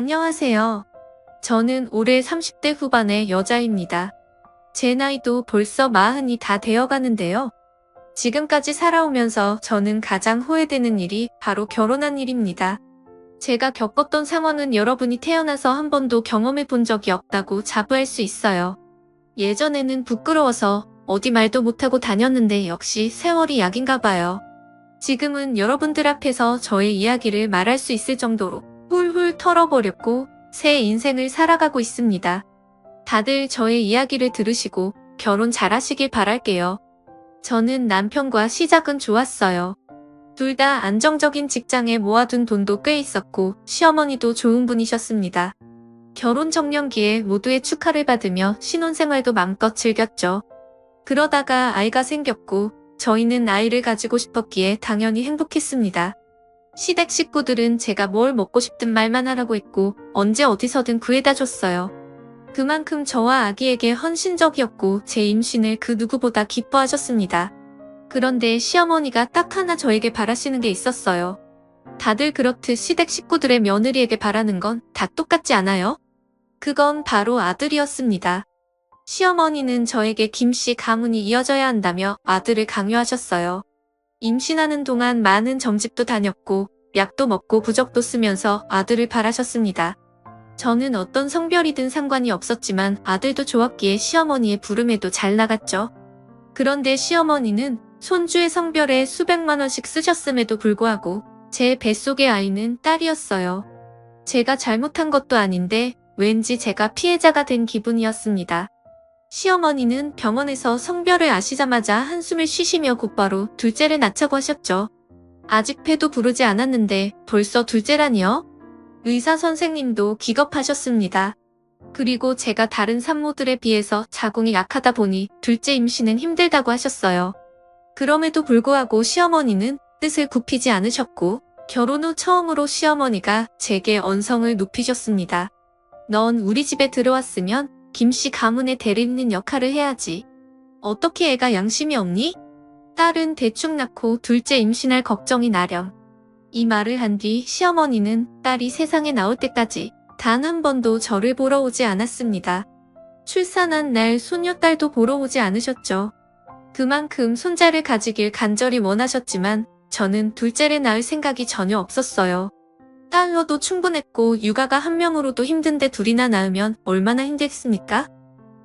안녕하세요. 저는 올해 30대 후반의 여자입니다. 제 나이도 벌써 40이 다 되어가는데요. 지금까지 살아오면서 저는 가장 후회되는 일이 바로 결혼한 일입니다. 제가 겪었던 상황은 여러분이 태어나서 한 번도 경험해 본 적이 없다고 자부할 수 있어요. 예전에는 부끄러워서 어디 말도 못하고 다녔는데 역시 세월이 약인가 봐요. 지금은 여러분들 앞에서 저의 이야기를 말할 수 있을 정도로 훌훌 털어버렸고 새 인생을 살아가고 있습니다. 다들 저의 이야기를 들으시고 결혼 잘하시길 바랄게요. 저는 남편과 시작은 좋았어요. 둘 다 안정적인 직장에 모아둔 돈도 꽤 있었고 시어머니도 좋은 분이셨습니다. 결혼 정년기에 모두의 축하를 받으며 신혼생활도 마음껏 즐겼죠. 그러다가 아이가 생겼고 저희는 아이를 가지고 싶었기에 당연히 행복했습니다. 시댁 식구들은 제가 뭘 먹고 싶든 말만 하라고 했고 언제 어디서든 구해다 줬어요. 그만큼 저와 아기에게 헌신적이었고 제 임신을 그 누구보다 기뻐하셨습니다. 그런데 시어머니가 딱 하나 저에게 바라시는 게 있었어요. 다들 그렇듯 시댁 식구들의 며느리에게 바라는 건 다 똑같지 않아요? 그건 바로 아들이었습니다. 시어머니는 저에게 김씨 가문이 이어져야 한다며 아들을 강요하셨어요. 임신하는 동안 많은 점집도 다녔고 약도 먹고 부적도 쓰면서 아들을 바라셨습니다. 저는 어떤 성별이든 상관이 없었지만 아들도 좋았기에 시어머니의 부름에도 잘 나갔죠. 그런데 시어머니는 손주의 성별에 수백만 원씩 쓰셨음에도 불구하고 제 뱃속의 아이는 딸이었어요. 제가 잘못한 것도 아닌데 왠지 제가 피해자가 된 기분이었습니다. 시어머니는 병원에서 성별을 아시자마자 한숨을 쉬시며 곧바로 둘째를 낳자고 하셨죠. 아직 패도 부르지 않았는데 벌써 둘째라니요? 의사 선생님도 기겁하셨습니다. 그리고 제가 다른 산모들에 비해서 자궁이 약하다 보니 둘째 임신은 힘들다고 하셨어요. 그럼에도 불구하고 시어머니는 뜻을 굽히지 않으셨고 결혼 후 처음으로 시어머니가 제게 언성을 높이셨습니다. 넌 우리 집에 들어왔으면 김씨 가문의 대를 잇는 역할을 해야지. 어떻게 애가 양심이 없니? 딸은 대충 낳고 둘째 임신할 걱정이 나렴. 이 말을 한 뒤 시어머니는 딸이 세상에 나올 때까지 단 한 번도 저를 보러 오지 않았습니다. 출산한 날 손녀딸도 보러 오지 않으셨죠. 그만큼 손자를 가지길 간절히 원하셨지만 저는 둘째를 낳을 생각이 전혀 없었어요. 딸로도 충분했고 육아가 한 명으로도 힘든데 둘이나 낳으면 얼마나 힘들겠습니까?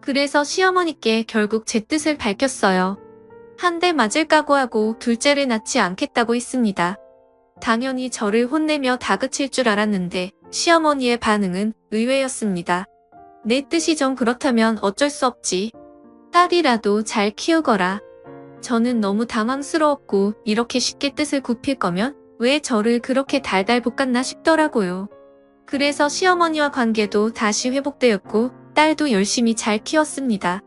그래서 시어머니께 결국 제 뜻을 밝혔어요. 한 대 맞을 각오하고 둘째를 낳지 않겠다고 했습니다. 당연히 저를 혼내며 다그칠 줄 알았는데 시어머니의 반응은 의외였습니다. 내 뜻이 좀 그렇다면 어쩔 수 없지. 딸이라도 잘 키우거라. 저는 너무 당황스러웠고 이렇게 쉽게 뜻을 굽힐 거면 왜 저를 그렇게 달달 볶았나 싶더라고요. 그래서 시어머니와 관계도 다시 회복되었고 딸도 열심히 잘 키웠습니다.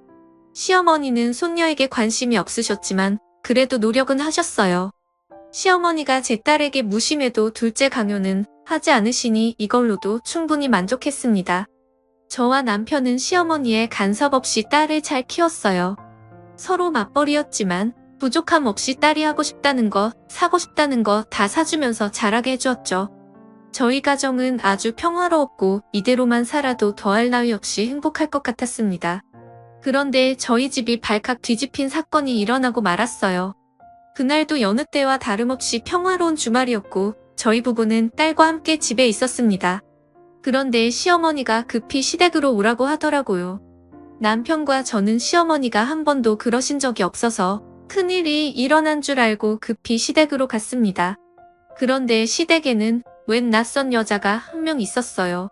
시어머니는 손녀에게 관심이 없으셨지만 그래도 노력은 하셨어요. 시어머니가 제 딸에게 무심해도 둘째 강요는 하지 않으시니 이걸로도 충분히 만족했습니다. 저와 남편은 시어머니의 간섭 없이 딸을 잘 키웠어요. 서로 맞벌이였지만 부족함 없이 딸이 하고 싶다는 거, 사고 싶다는 거 다 사주면서 자라게 해주었죠. 저희 가정은 아주 평화로웠고 이대로만 살아도 더할 나위 없이 행복할 것 같았습니다. 그런데 저희 집이 발칵 뒤집힌 사건이 일어나고 말았어요. 그날도 여느 때와 다름없이 평화로운 주말이었고 저희 부부는 딸과 함께 집에 있었습니다. 그런데 시어머니가 급히 시댁으로 오라고 하더라고요. 남편과 저는 시어머니가 한 번도 그러신 적이 없어서 큰일이 일어난 줄 알고 급히 시댁으로 갔습니다. 그런데 시댁에는 웬 낯선 여자가 한 명 있었어요.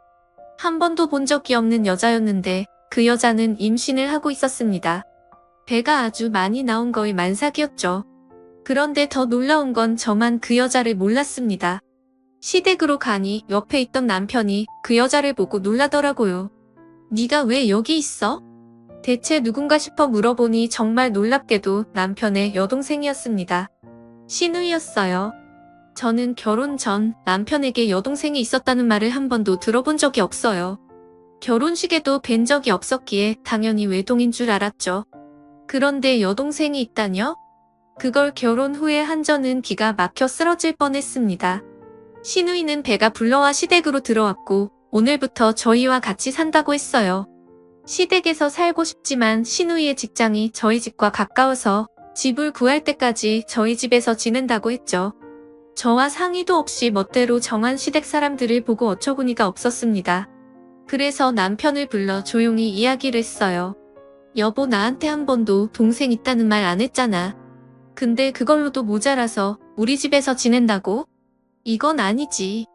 한 번도 본 적이 없는 여자였는데 그 여자는 임신을 하고 있었습니다. 배가 아주 많이 나온 거의 만삭이었죠. 그런데 더 놀라운 건 저만 그 여자를 몰랐습니다. 시댁으로 가니 옆에 있던 남편이 그 여자를 보고 놀라더라고요. 네가 왜 여기 있어? 대체 누군가 싶어 물어보니 정말 놀랍게도 남편의 여동생이었습니다. 신우이였어요. 저는 결혼 전 남편에게 여동생이 있었다는 말을 한 번도 들어본 적이 없어요. 결혼식에도 뵌 적이 없었기에 당연히 외동인 줄 알았죠. 그런데 여동생이 있다뇨? 그걸 결혼 후에 한 저는 기가 막혀 쓰러질 뻔했습니다. 시누이는 배가 불러와 시댁으로 들어왔고 오늘부터 저희와 같이 산다고 했어요. 시댁에서 살고 싶지만 시누이의 직장이 저희 집과 가까워서 집을 구할 때까지 저희 집에서 지낸다고 했죠. 저와 상의도 없이 멋대로 정한 시댁 사람들을 보고 어처구니가 없었습니다. 그래서 남편을 불러 조용히 이야기를 했어요. 여보, 나한테 한 번도 동생 있다는 말 안 했잖아. 근데 그걸로도 모자라서 우리 집에서 지낸다고? 이건 아니지.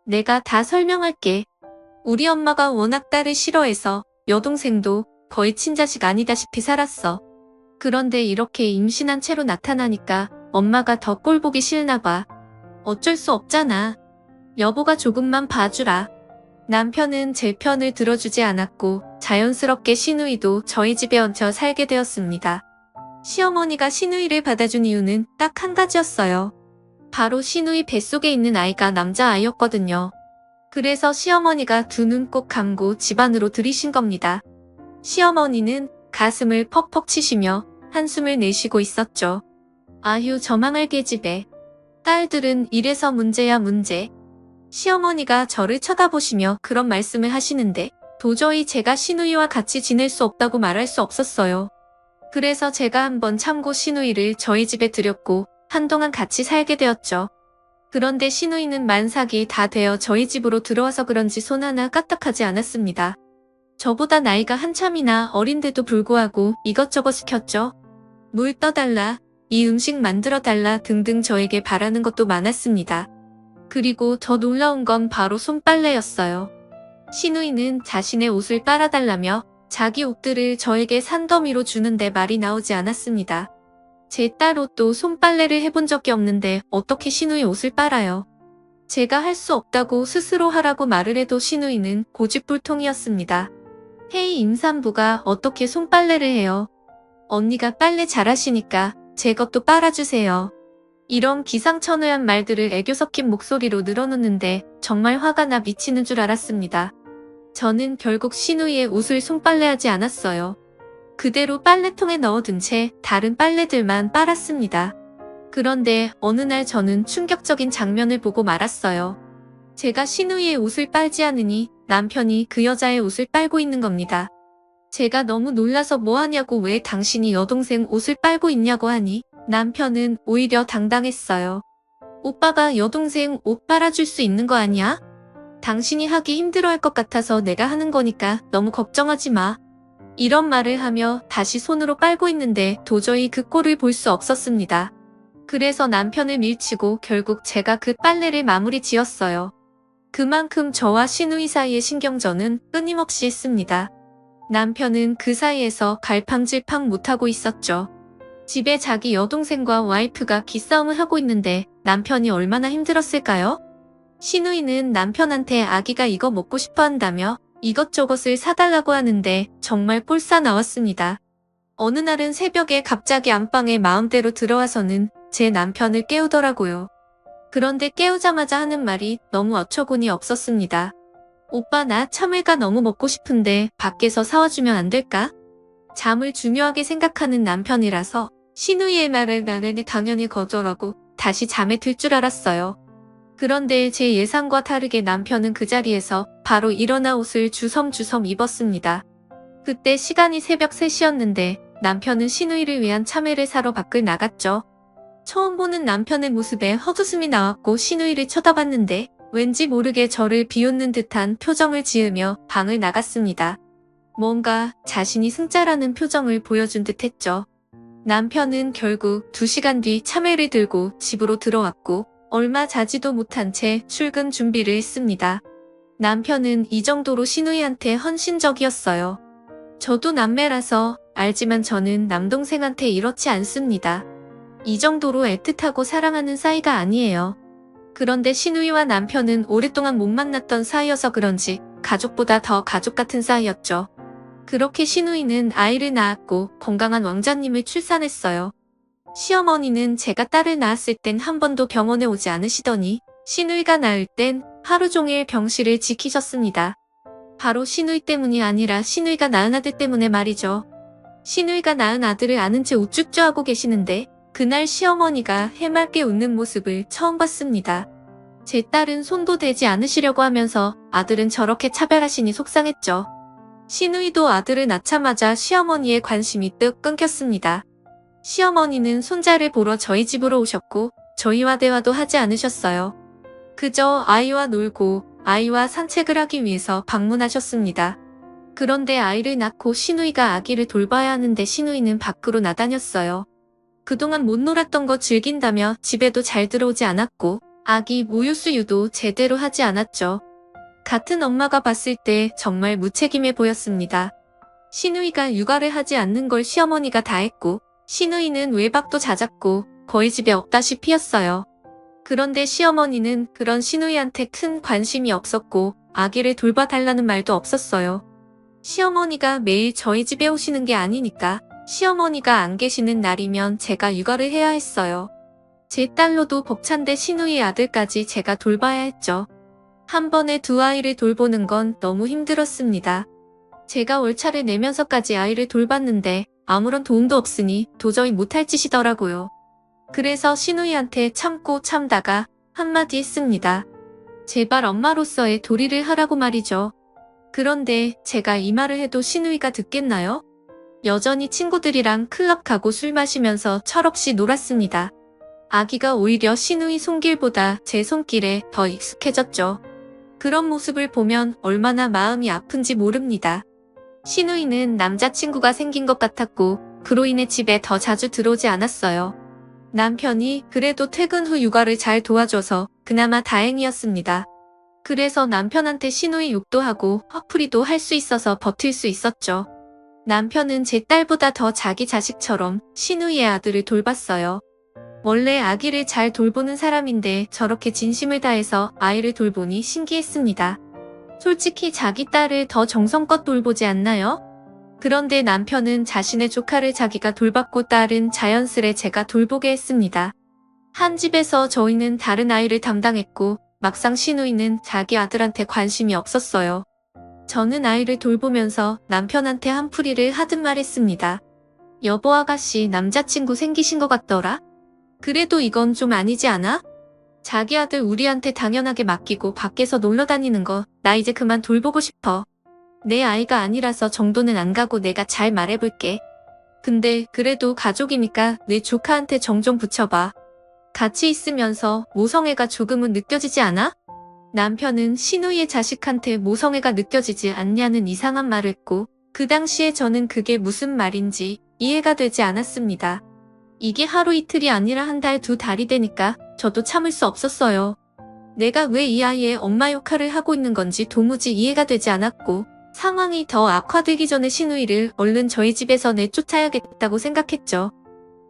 내가 다 설명할게. 우리 엄마가 워낙 딸을 싫어해서 여동생도 거의 친자식 아니다시피 살았어. 그런데 이렇게 임신한 채로 나타나니까 엄마가 더 꼴보기 싫나 봐. 어쩔 수 없잖아. 여보가 조금만 봐주라. 남편은 제 편을 들어주지 않았고 자연스럽게 시누이도 저희 집에 얹혀 살게 되었습니다. 시어머니가 시누이를 받아준 이유는 딱 한 가지였어요. 바로 시누이 뱃속에 있는 아이가 남자아이였거든요. 그래서 시어머니가 두 눈 꼭 감고 집 안으로 들이신 겁니다. 시어머니는 가슴을 퍽퍽 치시며 한숨을 내쉬고 있었죠. 아휴, 저 망할 계집애. 딸들은 이래서 문제야 문제. 시어머니가 저를 쳐다보시며 그런 말씀을 하시는데 도저히 제가 시누이와 같이 지낼 수 없다고 말할 수 없었어요. 그래서 제가 한번 참고 시누이를 저희 집에 들였고 한동안 같이 살게 되었죠. 그런데 시누이는 만삭이 다 되어 저희 집으로 들어와서 그런지 손 하나 까딱하지 않았습니다. 저보다 나이가 한참이나 어린데도 불구하고 이것저것 시켰죠. 물 떠달라, 이 음식 만들어달라 등등 저에게 바라는 것도 많았습니다. 그리고 더 놀라운 건 바로 손빨래였어요. 시누이는 자신의 옷을 빨아달라며 자기 옷들을 저에게 산더미로 주는데 말이 나오지 않았습니다. 제 딸 옷도 손빨래를 해본 적이 없는데 어떻게 시누이 옷을 빨아요? 제가 할 수 없다고 스스로 하라고 말을 해도 시누이는 고집불통이었습니다. 헤이, 임산부가 어떻게 손빨래를 해요? 언니가 빨래 잘하시니까 제 것도 빨아주세요. 이런 기상천외한 말들을 애교 섞인 목소리로 늘어놓는데 정말 화가 나 미치는 줄 알았습니다. 저는 결국 시누이의 옷을 손빨래하지 않았어요. 그대로 빨래통에 넣어둔 채 다른 빨래들만 빨았습니다. 그런데 어느 날 저는 충격적인 장면을 보고 말았어요. 제가 시누이의 옷을 빨지 않으니 남편이 그 여자의 옷을 빨고 있는 겁니다. 제가 너무 놀라서 뭐하냐고, 왜 당신이 여동생 옷을 빨고 있냐고 하니 남편은 오히려 당당했어요. 오빠가 여동생 옷 빨아줄 수 있는 거 아니야? 당신이 하기 힘들어할 것 같아서 내가 하는 거니까 너무 걱정하지 마. 이런 말을 하며 다시 손으로 빨고 있는데 도저히 그 꼴을 볼 수 없었습니다. 그래서 남편을 밀치고 결국 제가 그 빨래를 마무리 지었어요. 그만큼 저와 시누이 사이의 신경전은 끊임없이 했습니다. 남편은 그 사이에서 갈팡질팡 못하고 있었죠. 집에 자기 여동생과 와이프가 기싸움을 하고 있는데 남편이 얼마나 힘들었을까요? 시누이는 남편한테 아기가 이거 먹고 싶어 한다며 이것저것을 사달라고 하는데 정말 꼴싸 나왔습니다. 어느 날은 새벽에 갑자기 안방에 마음대로 들어와서는 제 남편을 깨우더라고요. 그런데 깨우자마자 하는 말이 너무 어처구니 없었습니다. 오빠, 나 참외가 너무 먹고 싶은데 밖에서 사와주면 안 될까? 잠을 중요하게 생각하는 남편이라서 시누이의 말을 나는 당연히 거절하고 다시 잠에 들 줄 알았어요. 그런데 제 예상과 다르게 남편은 그 자리에서 바로 일어나 옷을 주섬주섬 입었습니다. 그때 시간이 새벽 3시였는데 남편은 시누이를 위한 참외를 사러 밖을 나갔죠. 처음 보는 남편의 모습에 헛웃음이 나왔고 시누이를 쳐다봤는데 왠지 모르게 저를 비웃는 듯한 표정을 지으며 방을 나갔습니다. 뭔가 자신이 승자라는 표정을 보여준 듯 했죠. 남편은 결국 2시간 뒤 참외를 들고 집으로 들어왔고 얼마 자지도 못한 채 출근 준비를 했습니다. 남편은 이 정도로 시누이한테 헌신적이었어요. 저도 남매라서 알지만 저는 남동생한테 이렇지 않습니다. 이 정도로 애틋하고 사랑하는 사이가 아니에요. 그런데 시누이와 남편은 오랫동안 못 만났던 사이여서 그런지 가족보다 더 가족 같은 사이였죠. 그렇게 시누이는 아이를 낳았고 건강한 왕자님을 출산했어요. 시어머니는 제가 딸을 낳았을 땐 한 번도 병원에 오지 않으시더니 시누이가 낳을 땐 하루 종일 병실을 지키셨습니다. 바로 시누이 때문이 아니라 시누이가 낳은 아들 때문에 말이죠. 시누이가 낳은 아들을 아는 채 우쭈쭈 하고 계시는데 그날 시어머니가 해맑게 웃는 모습을 처음 봤습니다. 제 딸은 손도 대지 않으시려고 하면서 아들은 저렇게 차별하시니 속상했죠. 시누이도 아들을 낳자마자 시어머니의 관심이 뚝 끊겼습니다. 시어머니는 손자를 보러 저희 집으로 오셨고 저희와 대화도 하지 않으셨어요. 그저 아이와 놀고 아이와 산책을 하기 위해서 방문하셨습니다. 그런데 아이를 낳고 시누이가 아기를 돌봐야 하는데 시누이는 밖으로 나다녔어요. 그동안 못 놀았던 거 즐긴다며 집에도 잘 들어오지 않았고 아기 모유 수유도 제대로 하지 않았죠. 같은 엄마가 봤을 때 정말 무책임해 보였습니다. 시누이가 육아를 하지 않는 걸 시어머니가 다 했고 시누이는 외박도 잦았고 거의 집에 없다시피였어요. 그런데 시어머니는 그런 시누이한테 큰 관심이 없었고 아기를 돌봐달라는 말도 없었어요. 시어머니가 매일 저희 집에 오시는 게 아니니까 시어머니가 안 계시는 날이면 제가 육아를 해야 했어요. 제 딸로도 벅찬데 시누이 아들까지 제가 돌봐야 했죠. 한 번에 두 아이를 돌보는 건 너무 힘들었습니다. 제가 월차를 내면서까지 아이를 돌봤는데 아무런 도움도 없으니 도저히 못할 짓이더라고요. 그래서 시누이한테 참고 참다가 한마디 했습니다. 제발 엄마로서의 도리를 하라고 말이죠. 그런데 제가 이 말을 해도 시누이가 듣겠나요? 여전히 친구들이랑 클럽 가고 술 마시면서 철없이 놀았습니다. 아기가 오히려 시누이 손길보다 제 손길에 더 익숙해졌죠. 그런 모습을 보면 얼마나 마음이 아픈지 모릅니다. 시누이는 남자친구가 생긴 것 같았고 그로 인해 집에 더 자주 들어오지 않았어요. 남편이 그래도 퇴근 후 육아를 잘 도와줘서 그나마 다행이었습니다. 그래서 남편한테 시누이 욕도 하고 화풀이도 할 수 있어서 버틸 수 있었죠. 남편은 제 딸보다 더 자기 자식처럼 시누이의 아들을 돌봤어요. 원래 아기를 잘 돌보는 사람인데 저렇게 진심을 다해서 아이를 돌보니 신기했습니다. 솔직히 자기 딸을 더 정성껏 돌보지 않나요? 그런데 남편은 자신의 조카를 자기가 돌봤고 딸은 자연스레 제가 돌보게 했습니다. 한 집에서 저희는 다른 아이를 담당했고 막상 시누이는 자기 아들한테 관심이 없었어요. 저는 아이를 돌보면서 남편한테 한풀이를 하듯 말했습니다. 여보 아가씨 남자친구 생기신 것 같더라? 그래도 이건 좀 아니지 않아? 자기 아들 우리한테 당연하게 맡기고 밖에서 놀러 다니는 거 나 이제 그만 돌보고 싶어. 내 아이가 아니라서 정도는 안 가고 내가 잘 말해볼게. 근데 그래도 가족이니까 내 조카한테 정 좀 붙여봐. 같이 있으면서 모성애가 조금은 느껴지지 않아? 남편은 시누이의 자식한테 모성애가 느껴지지 않냐는 이상한 말을 했고 그 당시에 저는 그게 무슨 말인지 이해가 되지 않았습니다. 이게 하루 이틀이 아니라 한 달, 두 달이 되니까 저도 참을 수 없었어요. 내가 왜 이 아이의 엄마 역할을 하고 있는 건지 도무지 이해가 되지 않았고 상황이 더 악화되기 전에 시누이를 얼른 저희 집에서 내쫓아야겠다고 생각했죠.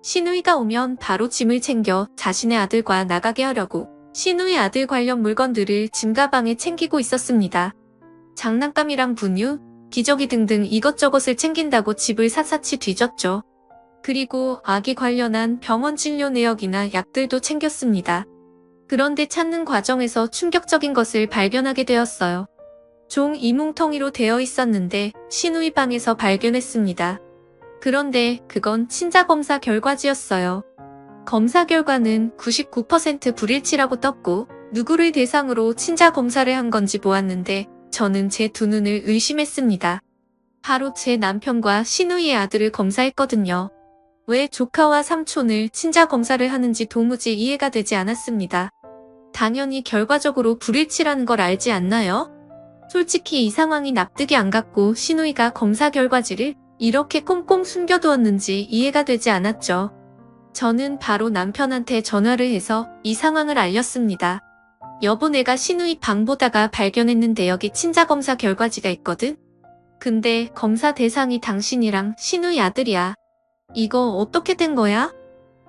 시누이가 오면 바로 짐을 챙겨 자신의 아들과 나가게 하려고 시누이 아들 관련 물건들을 짐 가방에 챙기고 있었습니다. 장난감이랑 분유, 기저귀 등등 이것저것을 챙긴다고 집을 샅샅이 뒤졌죠. 그리고 아기 관련한 병원 진료 내역이나 약들도 챙겼습니다. 그런데 찾는 과정에서 충격적인 것을 발견하게 되었어요. 종 이뭉텅이로 되어 있었는데 시누이 방에서 발견했습니다. 그런데 그건 친자검사 결과지였어요. 검사 결과는 99% 불일치라고 떴고 누구를 대상으로 친자검사를 한 건지 보았는데 저는 제 두 눈을 의심했습니다. 바로 제 남편과 시누이의 아들을 검사했거든요. 왜 조카와 삼촌을 친자검사를 하는지 도무지 이해가 되지 않았습니다. 당연히 결과적으로 불일치라는 걸 알지 않나요? 솔직히 이 상황이 납득이 안 갔고 시누이가 검사 결과지를 이렇게 꽁꽁 숨겨두었는지 이해가 되지 않았죠. 저는 바로 남편한테 전화를 해서 이 상황을 알렸습니다. 여보 내가 시누이 방 보다가 발견했는데 여기 친자검사 결과지가 있거든? 근데 검사 대상이 당신이랑 시누이 아들이야. 이거 어떻게 된 거야?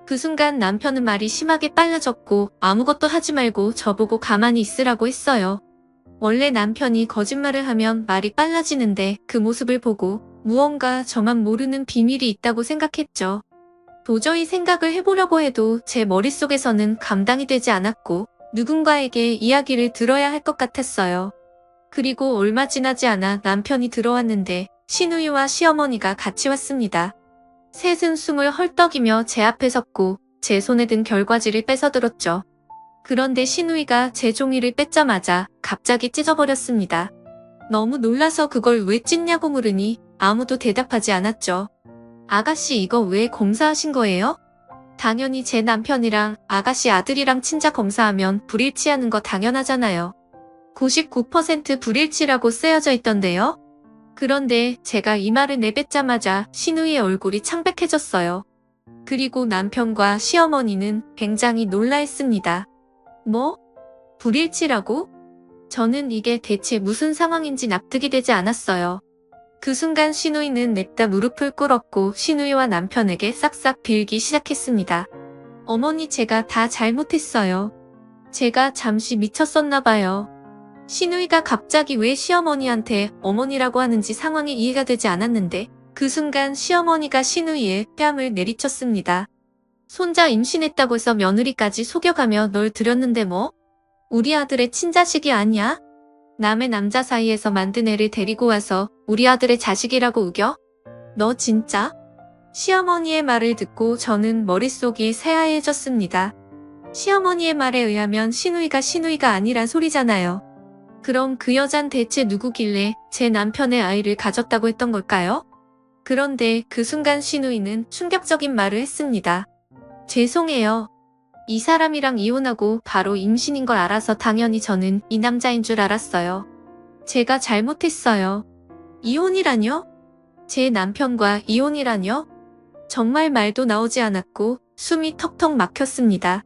그 순간 남편은 말이 심하게 빨라졌고 아무것도 하지 말고 저보고 가만히 있으라고 했어요. 원래 남편이 거짓말을 하면 말이 빨라지는데 그 모습을 보고 무언가 저만 모르는 비밀이 있다고 생각했죠. 도저히 생각을 해보려고 해도 제 머릿속에서는 감당이 되지 않았고 누군가에게 이야기를 들어야 할 것 같았어요. 그리고 얼마 지나지 않아 남편이 들어왔는데 시누이와 시어머니가 같이 왔습니다. 셋은 숨을 헐떡이며 제 앞에 섰고 제 손에 든 결과지를 뺏어들었죠. 그런데 시누이가 제 종이를 뺏자마자 갑자기 찢어버렸습니다. 너무 놀라서 그걸 왜 찢냐고 물으니 아무도 대답하지 않았죠. 아가씨 이거 왜 검사하신 거예요? 당연히 제 남편이랑 아가씨 아들이랑 친자 검사하면 불일치하는 거 당연하잖아요. 99% 불일치라고 쓰여져 있던데요. 그런데 제가 이 말을 내뱉자마자 시누이의 얼굴이 창백해졌어요. 그리고 남편과 시어머니는 굉장히 놀라했습니다. 뭐? 불일치라고? 저는 이게 대체 무슨 상황인지 납득이 되지 않았어요. 그 순간 시누이는 냅다 무릎을 꿇었고 시누이와 남편에게 싹싹 빌기 시작했습니다. 어머니 제가 다 잘못했어요. 제가 잠시 미쳤었나 봐요. 시누이가 갑자기 왜 시어머니한테 어머니라고 하는지 상황이 이해가 되지 않았는데 그 순간 시어머니가 시누이의 뺨을 내리쳤습니다. 손자 임신했다고 해서 며느리까지 속여가며 널 들였는데 뭐? 우리 아들의 친자식이 아니야? 남의 남자 사이에서 만든 애를 데리고 와서 우리 아들의 자식이라고 우겨? 너 진짜? 시어머니의 말을 듣고 저는 머릿속이 새하얘졌습니다. 시어머니의 말에 의하면 시누이가 아니란 소리잖아요. 그럼 그 여잔 대체 누구길래 제 남편의 아이를 가졌다고 했던 걸까요? 그런데 그 순간 시누이는 충격적인 말을 했습니다. 죄송해요. 이 사람이랑 이혼하고 바로 임신인 걸 알아서 당연히 저는 이 남자인 줄 알았어요. 제가 잘못했어요. 이혼이라뇨? 제 남편과 이혼이라뇨? 정말 말도 나오지 않았고 숨이 턱턱 막혔습니다.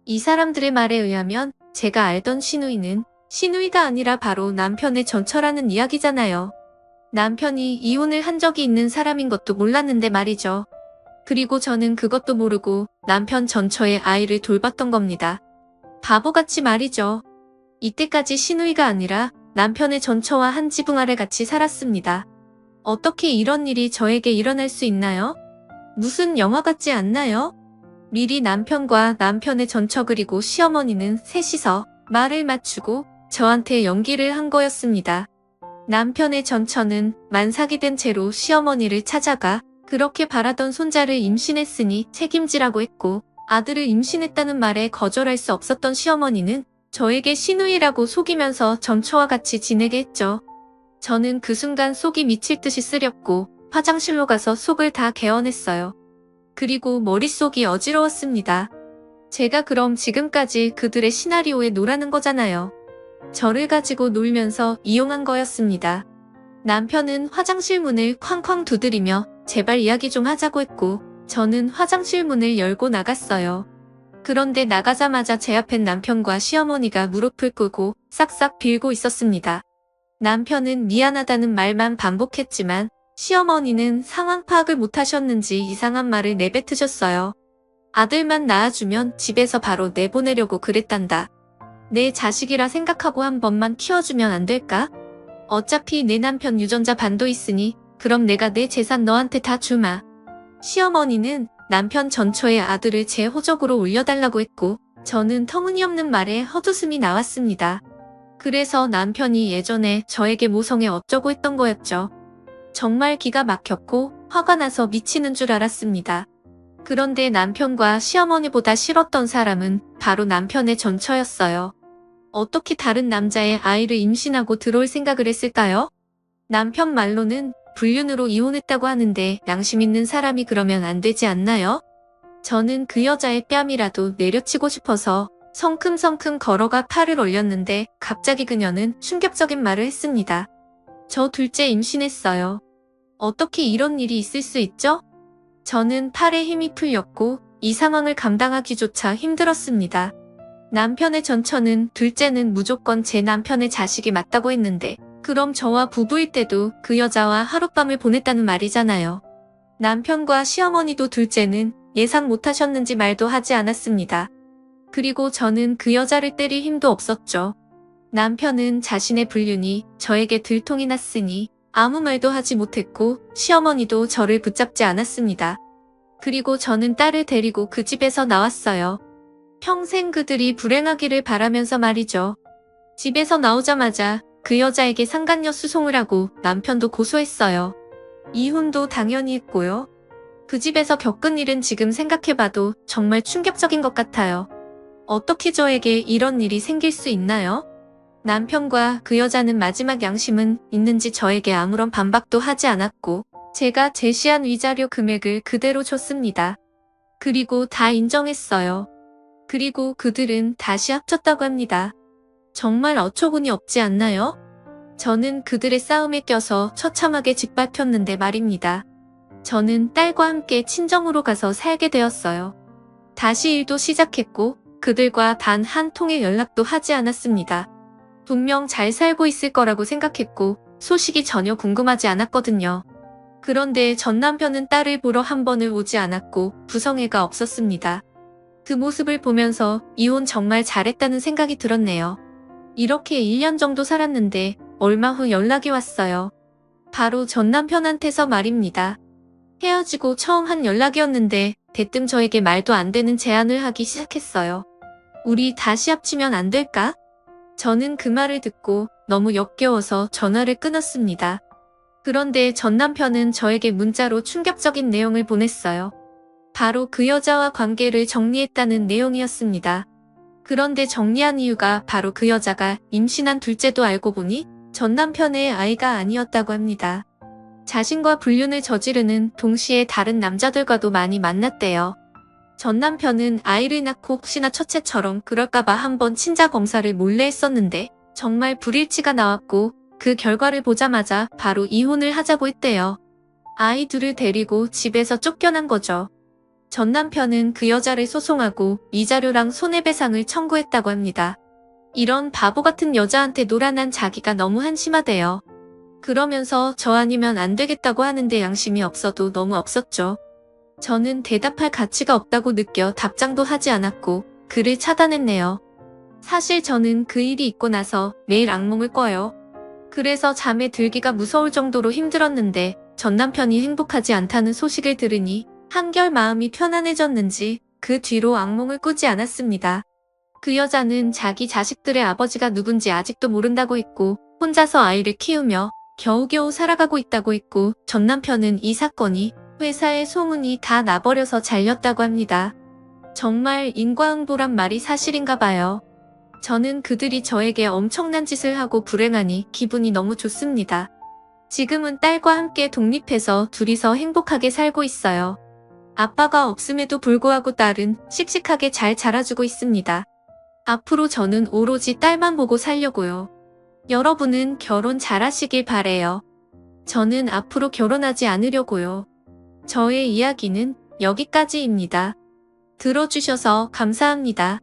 이 사람들의 말에 의하면 제가 알던 시누이는 시누이가 아니라 바로 남편의 전처라는 이야기잖아요. 남편이 이혼을 한 적이 있는 사람인 것도 몰랐는데 말이죠. 그리고 저는 그것도 모르고 남편 전처의 아이를 돌봤던 겁니다. 바보같이 말이죠. 이때까지 시누이가 아니라 남편의 전처와 한 지붕 아래 같이 살았습니다. 어떻게 이런 일이 저에게 일어날 수 있나요? 무슨 영화 같지 않나요? 미리 남편과 남편의 전처 그리고 시어머니는 셋이서 말을 맞추고 저한테 연기를 한 거였습니다. 남편의 전처는 만삭이 된 채로 시어머니를 찾아가 그렇게 바라던 손자를 임신했으니 책임지라고 했고 아들을 임신했다는 말에 거절할 수 없었던 시어머니는 저에게 시누이라고 속이면서 전처와 같이 지내게 했죠. 저는 그 순간 속이 미칠 듯이 쓰렸고 화장실로 가서 속을 다 개어냈어요. 그리고 머릿속이 어지러웠습니다. 제가 그럼 지금까지 그들의 시나리오에 놀라는 거잖아요. 저를 가지고 놀면서 이용한 거였습니다. 남편은 화장실 문을 쾅쾅 두드리며 제발 이야기 좀 하자고 했고 저는 화장실 문을 열고 나갔어요. 그런데 나가자마자 제 앞엔 남편과 시어머니가 무릎을 꿇고 싹싹 빌고 있었습니다. 남편은 미안하다는 말만 반복했지만 시어머니는 상황 파악을 못하셨는지 이상한 말을 내뱉으셨어요. 아들만 낳아주면 집에서 바로 내보내려고 그랬단다. 내 자식이라 생각하고 한 번만 키워주면 안 될까? 어차피 내 남편 유전자 반도 있으니 그럼 내가 내 재산 너한테 다 주마. 시어머니는 남편 전처의 아들을 제 호적으로 올려달라고 했고 저는 터무니없는 말에 헛웃음이 나왔습니다. 그래서 남편이 예전에 저에게 모성애 어쩌고 했던 거였죠. 정말 기가 막혔고 화가 나서 미치는 줄 알았습니다. 그런데 남편과 시어머니보다 싫었던 사람은 바로 남편의 전처였어요. 어떻게 다른 남자의 아이를 임신하고 들어올 생각을 했을까요? 남편 말로는 불륜으로 이혼했다고 하는데 양심 있는 사람이 그러면 안 되지 않나요? 저는 그 여자의 뺨이라도 내려치고 싶어서 성큼성큼 걸어가 팔을 올렸는데 갑자기 그녀는 충격적인 말을 했습니다. 저 둘째 임신했어요. 어떻게 이런 일이 있을 수 있죠? 저는 팔에 힘이 풀렸고 이 상황을 감당하기조차 힘들었습니다. 남편의 전처는 둘째는 무조건 제 남편의 자식이 맞다고 했는데 그럼 저와 부부일 때도 그 여자와 하룻밤을 보냈다는 말이잖아요. 남편과 시어머니도 둘째는 예상 못하셨는지 말도 하지 않았습니다. 그리고 저는 그 여자를 때릴 힘도 없었죠. 남편은 자신의 불륜이 저에게 들통이 났으니 아무 말도 하지 못했고 시어머니도 저를 붙잡지 않았습니다. 그리고 저는 딸을 데리고 그 집에서 나왔어요. 평생 그들이 불행하기를 바라면서 말이죠. 집에서 나오자마자 그 여자에게 상간녀 수송을 하고 남편도 고소했어요. 이혼도 당연히 했고요. 그 집에서 겪은 일은 지금 생각해봐도 정말 충격적인 것 같아요. 어떻게 저에게 이런 일이 생길 수 있나요? 남편과 그 여자는 마지막 양심은 있는지 저에게 아무런 반박도 하지 않았고 제가 제시한 위자료 금액을 그대로 줬습니다. 그리고 다 인정했어요. 그리고 그들은 다시 합쳤다고 합니다. 정말 어처구니 없지 않나요? 저는 그들의 싸움에 껴서 처참하게 짓밟혔는데 말입니다. 저는 딸과 함께 친정으로 가서 살게 되었어요. 다시 일도 시작했고 그들과 단 한 통의 연락도 하지 않았습니다. 분명 잘 살고 있을 거라고 생각했고 소식이 전혀 궁금하지 않았거든요. 그런데 전 남편은 딸을 보러 한 번을 오지 않았고 부성애가 없었습니다. 그 모습을 보면서 이혼 정말 잘했다는 생각이 들었네요. 이렇게 1년 정도 살았는데 얼마 후 연락이 왔어요. 바로 전 남편한테서 말입니다. 헤어지고 처음 한 연락이었는데 대뜸 저에게 말도 안 되는 제안을 하기 시작했어요. 우리 다시 합치면 안 될까? 저는 그 말을 듣고 너무 역겨워서 전화를 끊었습니다. 그런데 전 남편은 저에게 문자로 충격적인 내용을 보냈어요. 바로 그 여자와 관계를 정리했다는 내용이었습니다. 그런데 정리한 이유가 바로 그 여자가 임신한 둘째도 알고 보니 전 남편의 아이가 아니었다고 합니다. 자신과 불륜을 저지르는 동시에 다른 남자들과도 많이 만났대요. 전 남편은 아이를 낳고 혹시나 첫째처럼 그럴까봐 한번 친자 검사를 몰래 했었는데 정말 불일치가 나왔고 그 결과를 보자마자 바로 이혼을 하자고 했대요. 아이 둘을 데리고 집에서 쫓겨난 거죠. 전 남편은 그 여자를 소송하고 위자료랑 손해배상을 청구했다고 합니다. 이런 바보 같은 여자한테 놀아난 자기가 너무 한심하대요. 그러면서 저 아니면 안 되겠다고 하는데 양심이 없어도 너무 없었죠. 저는 대답할 가치가 없다고 느껴 답장도 하지 않았고 글을 차단했네요. 사실 저는 그 일이 있고 나서 매일 악몽을 꿔요. 그래서 잠에 들기가 무서울 정도로 힘들었는데 전 남편이 행복하지 않다는 소식을 들으니 한결 마음이 편안해졌는지 그 뒤로 악몽을 꾸지 않았습니다. 그 여자는 자기 자식들의 아버지가 누군지 아직도 모른다고 했고 혼자서 아이를 키우며 겨우겨우 살아가고 있다고 했고 전 남편은 이 사건이 회사에 소문이 다 나버려서 잘렸다고 합니다. 정말 인과응보란 말이 사실인가 봐요. 저는 그들이 저에게 엄청난 짓을 하고 불행하니 기분이 너무 좋습니다. 지금은 딸과 함께 독립해서 둘이서 행복하게 살고 있어요. 아빠가 없음에도 불구하고 딸은 씩씩하게 잘 자라주고 있습니다. 앞으로 저는 오로지 딸만 보고 살려고요. 여러분은 결혼 잘하시길 바래요. 저는 앞으로 결혼하지 않으려고요. 저의 이야기는 여기까지입니다. 들어주셔서 감사합니다.